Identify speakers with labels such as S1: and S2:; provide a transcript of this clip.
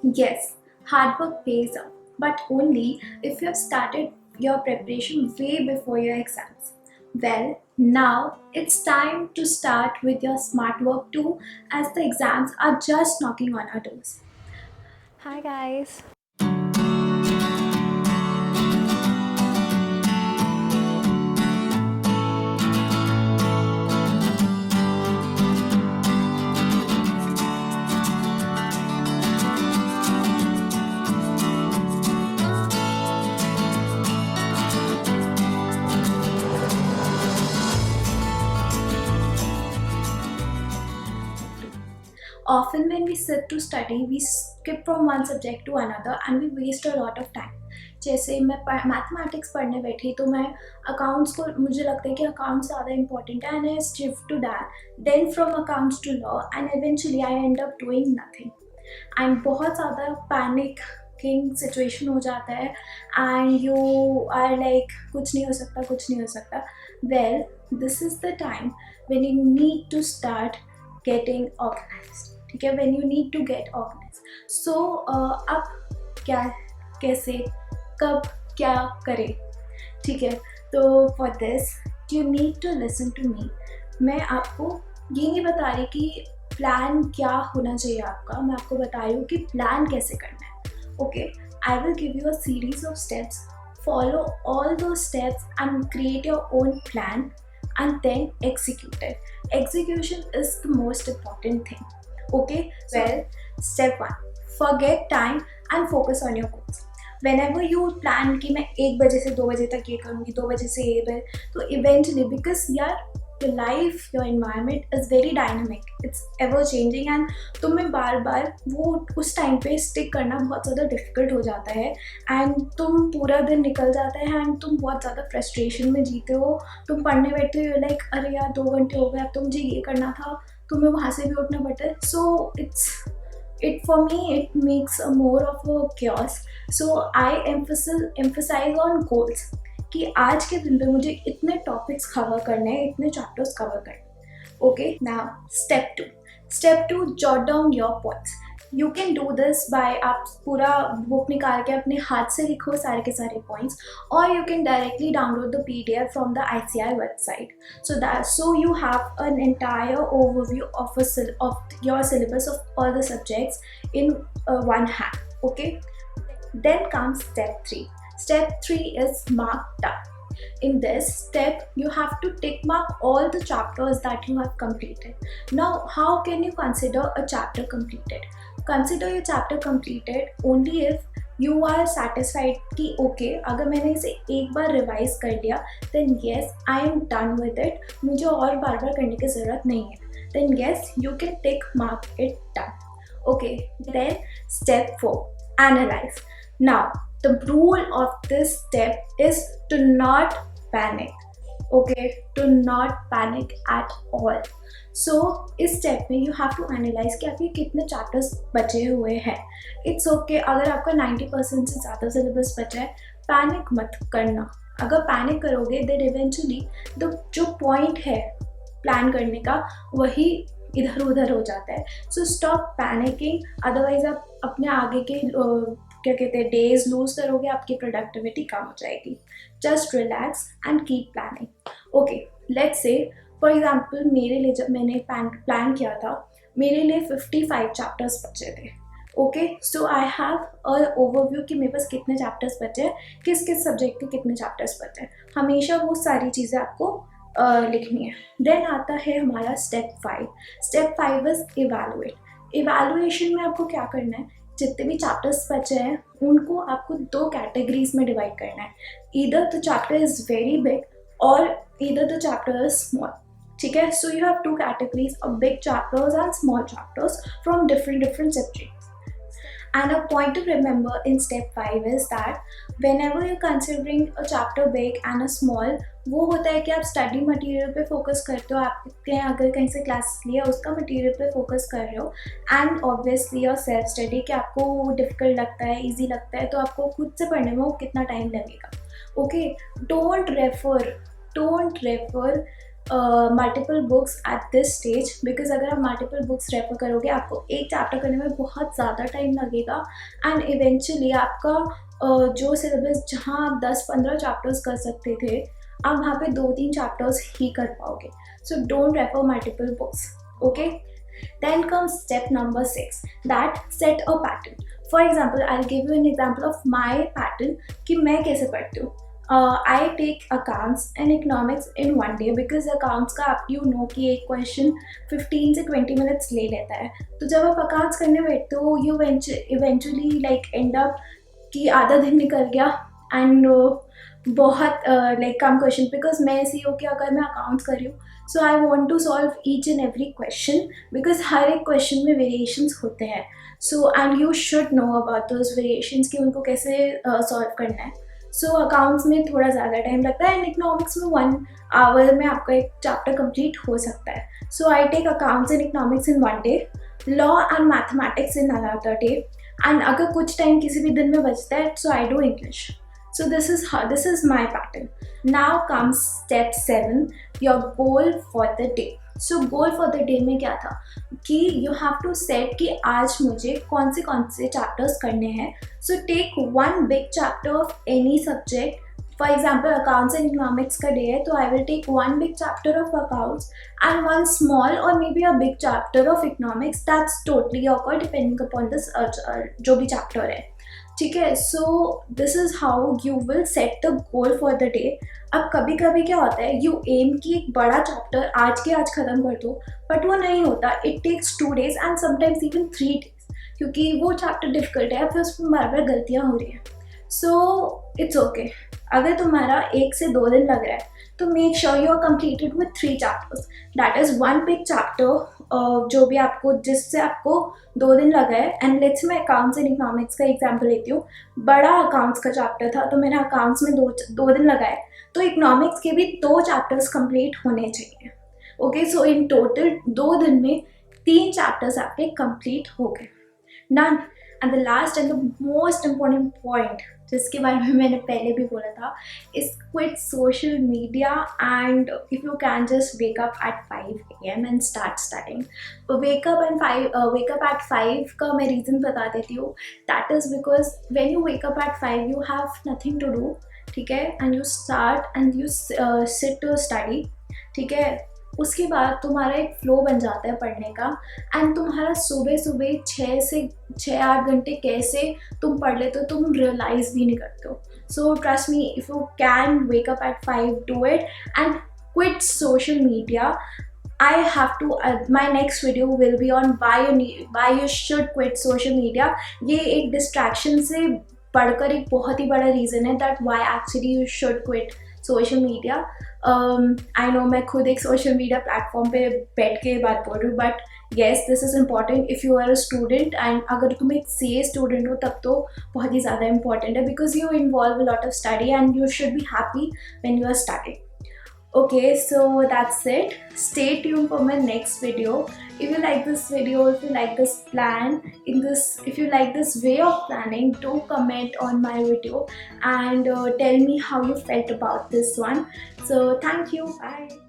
S1: Yes, hard work pays off, but only if you have started your preparation way before your exams. Well, now it's time to start with your smart work too, as the exams are just knocking on our doors.
S2: Hi guys.
S1: Often, when we sit to study, we skip from one subject to another and we waste a lot of time. जैसे मैं mathematics पढ़ने बैठी तो मैं accounts को मुझे लगता है कि अकाउंट्स ज़्यादा इंपॉर्टेंट है and I shift to that then from accounts to law and eventually I end up doing nothing and बहुत ज़्यादा पैनिक किंग सिचुएशन हो जाता है एंड यू आर लाइक कुछ नहीं हो सकता, कुछ नहीं हो सकता. Well, this is the time when you need to start getting organised. ठीक है, when you need to get organised. So अब क्या, कैसे, कब, क्या करें. ठीक है, तो for this you need to listen to me. मैं आपको ये नहीं बता रही कि प्लान क्या होना चाहिए आपका, मैं आपको बता रही हूँ कि प्लान कैसे करना है. Okay, I will give you a series of steps. Follow all those steps and create your own plan and then execute it. Execution is the most important thing. Okay, well, step 1, forget time and focus on your goals. Whenever you plan कि मैं 1 बजे से 2 बजे तक ये करूँगी, 2 बजे से ये, तो eventually because यार your life, your environment is very dynamic, it's ever changing and तुम्हें बार बार वो उस टाइम पे स्टिक करना बहुत ज़्यादा डिफ़िकल्ट हो जाता है एंड तुम पूरा दिन निकल जाता है एंड तुम बहुत ज़्यादा फ्रस्ट्रेशन में जीते हो. तुम पढ़ने बैठते हो लाइक अरे यार 2 घंटे हो गए, अब तो मुझे ये करना था, तुम्हें वहाँ से भी उठना पड़ता है. So it's it for me it makes a more of a chaos. So I emphasize on goals कि आज के दिन पे मुझे इतने टॉपिक्स कवर करने हैं, इतने चैप्टर्स कवर करने हैं. Okay, now step two jot down your points. You can do this by आप पूरा बुक निकाल के अपने हाथ से लिखो सारे के सारे पॉइंट्स, और you can directly download the PDF from the ICI website. So you have an entire overview of your syllabus of all the subjects in one hand. Okay, then comes step 3. Step 3 is mark done. In this step, you have to tick mark all the chapters that you have completed. Now, how can you consider a chapter completed? Consider your chapter completed only if you are satisfied कि okay, अगर मैंने इसे एक बार revise कर लिया then yes, I am done with it, मुझे और बार बार करने की ज़रूरत नहीं है, then yes, you can tick mark it done. Okay, then step 4, analyze. Now, the rule of this step is to not panic. Okay, to not panic at all. So इस step में you have to analyse कि आपके कितने chapters बचे हुए हैं. It's okay अगर आपका 90% से ज़्यादा सिलेबस बचा है, पैनिक मत करना. अगर पैनिक करोगे देन इवेंचुअली जो पॉइंट है प्लान करने का वही इधर उधर हो जाता है. सो स्टॉप पैनिकिंग, अदरवाइज आप अपने आगे के क्या कहते हैं डेज लूज करोगे, आपकी प्रोडक्टिविटी कम हो जाएगी. Just relax and keep planning. Okay, let's say for example मेरे लिए जब मैंने प्लान किया था, मेरे लिए 55 चैप्टर्स बचे थे. Okay, so I have a overview कि मेरे पास कितने चैप्टर्स बचे हैं, किस किस सब्जेक्ट के कितने चैप्टर्स बचे हैं. हमेशा वो सारी चीज़ें आपको लिखनी है. देन आता है हमारा step 5. Step 5 is evaluate. Evaluation में आपको क्या करना है, जितने भी चैप्टर्स बचे हैं उनको आपको 2 कैटेगरीज में डिवाइड करना है. Either the chapter is very big or either the chapter is small. ठीक है, so you have 2 categories of big chapters and small chapters from different subjects. And a point to remember in step 5 is that whenever you're considering a chapter big and a small, वो होता है कि आप study material पे focus करते हो, आपके अगर कहीं से क्लास लिया उसका मटेरियल पे फोकस कर रहे हो, and obviously your self study कि आपको डिफ़िकल्ट लगता है, इजी लगता है, तो आपको खुद से पढ़ने में वो कितना टाइम लगेगा. Okay, don't refer multiple books at this stage, because अगर आप मल्टीपल बुक्स रेफर करोगे आपको एक चैप्टर करने में बहुत ज़्यादा टाइम लगेगा एंड इवेंचुअली आपका जो सिलेबस जहाँ आप 10-15 चैप्टर्स कर सकते थे आप वहाँ पे 2-3 चैप्टर्स ही कर पाओगे. So don't refer multiple books. Okay, then comes step number 6, that set a pattern. For example, I'll give you an example of my pattern कि मैं कैसे पढ़ती हूँ. I take accounts and economics in one day because accounts का आप कि एक question 15 से 20 मिनट्स ले लेता है. तो जब आप अकाउंट्स करने बैठते हो you eventually like and up कि आधा दिन निकल गया एंड बहुत लाइक कम क्वेश्चन, बिकॉज मैं ऐसी हूँ कि अगर मैं अकाउंट्स कर रही हूँ so I want to solve each and every question, because हर एक क्वेश्चन में वेरिएशंस होते हैं. So and you should know about those variations कि उनको कैसे सॉल्व करना है. सो अकाउंट्स में थोड़ा ज़्यादा टाइम लगता है एंड इकोनॉमिक्स में 1 आवर में आपका एक चैप्टर कंप्लीट हो सकता है. So I take accounts and economics in 1 day, law and mathematics in another day, and अगर कुछ टाइम किसी भी दिन में बचता है so I do English. So this is my pattern. Now comes step 7, your goal for the day. So goal for the day में क्या था कि you have to set कि आज मुझे कौन से chapters करने हैं. So take one big chapter of any subject. For example, accounts and economics का day है तो I will take one big chapter of accounts and one small or maybe a big chapter of economics. That's totally your call depending upon this जो भी chapter है. ठीक है. So this is how you will set the goal for the day. अब कभी कभी क्या होता है यू एम कि एक बड़ा चैप्टर आज के आज ख़त्म कर दो, बट वो नहीं होता. It takes 2 days and sometimes even 3 days, क्योंकि वो चैप्टर डिफिकल्ट है फिर उसमें बार बार गलतियाँ हो रही हैं. So it's okay. अगर तुम्हारा 1 से 2 दिन लग रहा है तो make sure you are completed with 3 chapters. That is 1 big chapter जो भी आपको जिससे आपको 2 दिन लगा है. एंड लेट्स मैं अकाउंट्स एंड इकोनॉमिक्स का एग्जांपल लेती हूँ. बड़ा अकाउंट्स का चैप्टर था तो मैंने अकाउंट्स में 2 दिन लगाए, तो इकोनॉमिक्स के भी 2 चैप्टर्स कंप्लीट होने चाहिए. ओके, सो इन टोटल 2 दिन में 3 चैप्टर्स आपके कंप्लीट हो गए. Done. And the last and the most important point जिसके बारे में मैंने पहले भी बोला था is quit social media and if you can just wake up at 5 AM and start studying. Wake up at 5 का मैं रीज़न बता देती हूँ. That is because when you wake up at 5 you have nothing to do. ठीक है, and you start and you seat to study. ठीक है, उसके बाद तुम्हारा एक फ्लो बन जाता है पढ़ने का एंड तुम्हारा सुबह 6 से 8 घंटे कैसे तुम पढ़ लेते हो तुम रियलाइज़ भी नहीं करते हो. So trust me, if you can wake up at 5 do it and quit social media. I have to my next video will be on why you should quit social media. ये एक distraction से बढ़कर एक बहुत ही बड़ा reason है that why actually you should quit social media. I know मैं खुद एक social media platform पे बैठ के बात बोल रही हूँ, but yes this is important if you are a student and अगर तुम एक CA student हो तब तो बहुत ही ज़्यादा important है because you involve a lot of study and you should be happy when you are studying. Okay, so that's it. Stay tuned for my next video. If you like this video, if you like this plan, if you like this way of planning, do comment on my video and tell me how you felt about this one. So thank you. Bye.